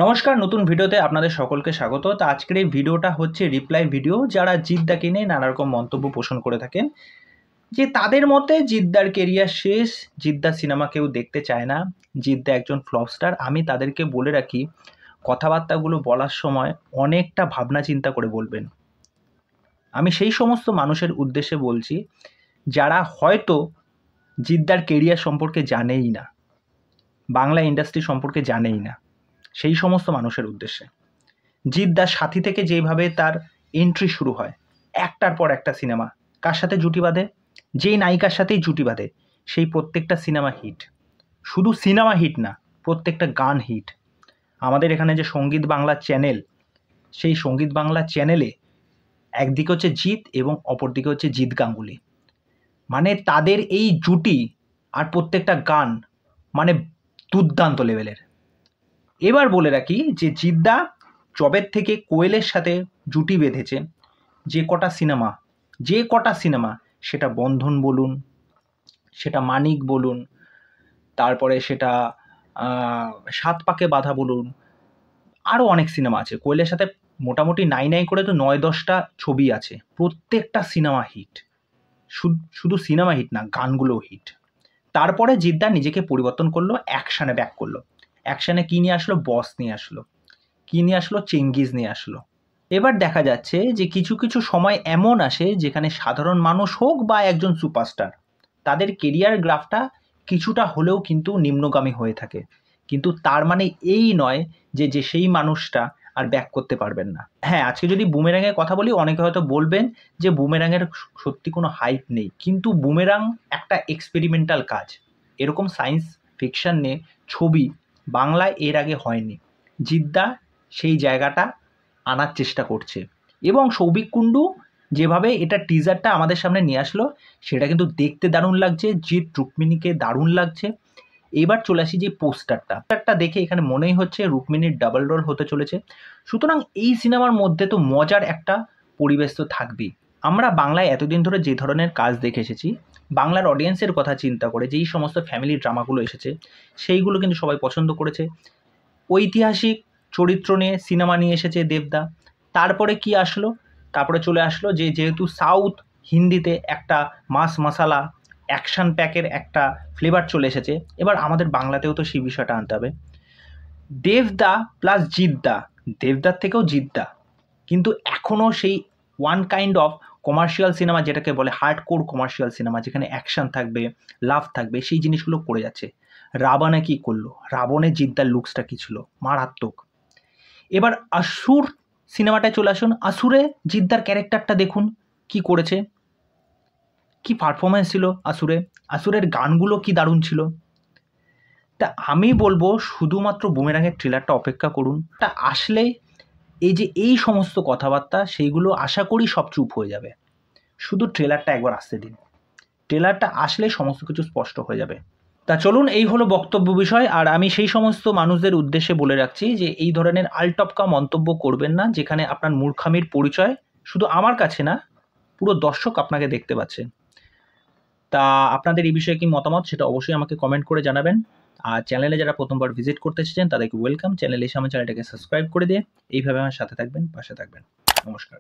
নমস্কার, নতুন ভিডিওতে আপনাদের সকলকে স্বাগত। তো আজকের এই ভিডিওটা হচ্ছে রিপ্লাই ভিডিও, যারা জিদ্দাকে নিয়ে নানা রকম মন্তব্য পোষণ করে থাকেন যে তাদের মতে জিদ্দার কেরিয়ার শেষ, জিদ্দা সিনেমা কেউ দেখতে চায় না, জিদ্দা একজন ফ্লপ স্টার। আমি তাদেরকে বলে রাখি, কথাবার্তাগুলো বলার সময় অনেকটা ভাবনা চিন্তা করে বলবেন। আমি সেই সমস্ত মানুষের উদ্দেশ্যে বলছি যারা হয়তো জিদ্দার কেরিয়ার সম্পর্কে জানেই না, বাংলা ইন্ডাস্ট্রি সম্পর্কে জানেই না, সেই সমস্ত মানুষের উদ্দেশ্যে। জিদ্দার সাথী থেকে যেভাবে তার এন্ট্রি শুরু হয়, একটার পর একটা সিনেমা, কার সাথে জুটি বাঁধে, যেই নায়িকার সাথেই জুটি বাঁধে সেই প্রত্যেকটা সিনেমা হিট। শুধু সিনেমা হিট না, প্রত্যেকটা গান হিট। আমাদের এখানে যে সঙ্গীত বাংলা চ্যানেল, সেই সঙ্গীত বাংলা চ্যানেলে একদিকে হচ্ছে জিৎ এবং অপরদিকে হচ্ছে জিৎ গাঙ্গুলি, মানে তাদের এই জুটি আর প্রত্যেকটা গান মানে দুর্দান্ত লেভেলের। এবার বলে রাখি যে জিদ্দা জবের থেকে কোয়েলের সাথে জুটি বেঁধেছে, যে কটা সিনেমা, সেটা বন্ধন বলুন, সেটা মানিক বলুন, তারপরে সেটা সাত পাকে বাঁধা বলুন, আরও অনেক সিনেমা আছে কোয়েলের সাথে। মোটামুটি নাই করে তো 9-10টা ছবি আছে, প্রত্যেকটা সিনেমা হিট। শুধু সিনেমা হিট না, গানগুলোও হিট। তারপরে জিদ্দা নিজেকে পরিবর্তন করলো, অ্যাকশানে ব্যাক করলো। অ্যাকশানে কী নিয়ে আসলো? বস নিয়ে আসলো। কী নিয়ে আসলো? চেঙ্গিজ নিয়ে আসলো। এবার দেখা যাচ্ছে যে কিছু কিছু সময় এমন আসে যেখানে সাধারণ মানুষ হোক বা একজন সুপারস্টার, তাদের কেরিয়ার গ্রাফটা কিছুটা হলেও কিন্তু নিম্নগামী হয়ে থাকে। কিন্তু তার মানে এই নয় যে সেই মানুষটা আর ব্যাক করতে পারবেন না। হ্যাঁ, আজকে যদি বুমেরাঙের কথা বলি, অনেকে হয়তো বলবেন যে বুমেরাঙের সত্যি কোনো হাইপ নেই, কিন্তু বুমেরাং একটা এক্সপেরিমেন্টাল কাজ। এরকম সায়েন্স ফিকশন নিয়ে ছবি বাংলায় এর আগে হয়নি। জিদ্দা সেই জায়গাটা আনার চেষ্টা করছে, এবং সৌভিক কুণ্ডু যেভাবে এটা টিজারটা আমাদের সামনে নিয়ে আসলো, সেটা কিন্তু দেখতে দারুণ লাগছে, জিৎ রুক্মিণীকে দারুণ লাগছে। এবার চলে আসি যে পোস্টারটা দেখে এখানে মনেই হচ্ছে রুক্মিণীর ডাবল রোল হতে চলেছে। সুতরাং এই সিনেমার মধ্যে তো মজার একটা পরিবেশ তো থাকবেই। আমরা বাংলায় এতদিন ধরে যে ধরনের কাজ দেখে এসেছি, বাংলার অডিয়েন্সের কথা চিন্তা করে যেই সমস্ত ফ্যামিলি ড্রামাগুলো এসেছে, সেইগুলো কিন্তু সবাই পছন্দ করেছে। ঐতিহাসিক চরিত্র নিয়ে সিনেমা নিয়ে এসেছে দেবদা। তারপরে কি আসলো? তারপরে চলে আসলো যে যেহেতু সাউথ হিন্দিতে একটা মাস মশালা অ্যাকশন প্যাকের একটা ফ্লেভার চলে এসেছে, এবার আমাদের বাংলাতেও তো সেই বিষয়টা আনতে হবে। দেবদা প্লাস জিদ্দা, দেবদার থেকেও জিদ্দা কিন্তু এখনও সেই one kind of commercial cinema, যেটাকে বলে হার্ডকোর কমার্শিয়াল সিনেমা, যেখানে অ্যাকশন থাকবে, লাভ থাকবে, সেই জিনিসগুলো করে যাচ্ছে। রাবণে কি করলো? রাবণে জিদ্দার লুকসটা কী ছিল? মারাত্মক। এবার আসুর সিনেমাটায় চলে আসুন, আসুরে জিদ্দার ক্যারেক্টারটা দেখুন কি করেছে, কি পারফরমেন্স ছিল আসুরে, আসুরের গানগুলো কি দারুণ ছিল। তা আমি বলবো শুধুমাত্র বুমেরাঙের ট্রেলারটা অপেক্ষা করুন, তা আসলে এই যে এই সমস্ত কথাবার্তা, সেইগুলো আশা করি সব চুপ হয়ে যাবে। শুধু ট্রেলারটা একবার আসতে দিন, ট্রেলারটা আসলে সমস্ত কিছু স্পষ্ট হয়ে যাবে। তা চলুন, এই হলো বক্তব্য বিষয়। আর আমি সেই সমস্ত মানুষদের উদ্দেশ্যে বলে রাখছি যে এই ধরনের আলটপকা মন্তব্য করবেন না, যেখানে আপনার মূর্খামির পরিচয় শুধু আমার কাছে না, পুরো দর্শক আপনাকে দেখতে পাচ্ছে। তা আপনাদের এই বিষয়ে কি মতামত, সেটা অবশ্যই আমাকে কমেন্ট করে জানাবেন। আর চ্যানেলে যারা প্রথমবার ভিজিট করতে এসেছেন তাদেরকে ওয়েলকাম। চ্যানেলে এসে আমার চ্যানেলটাকে সাবস্ক্রাইব করে দিয়ে এইভাবে আমার সাথে থাকবেন, পাশে থাকবেন। নমস্কার।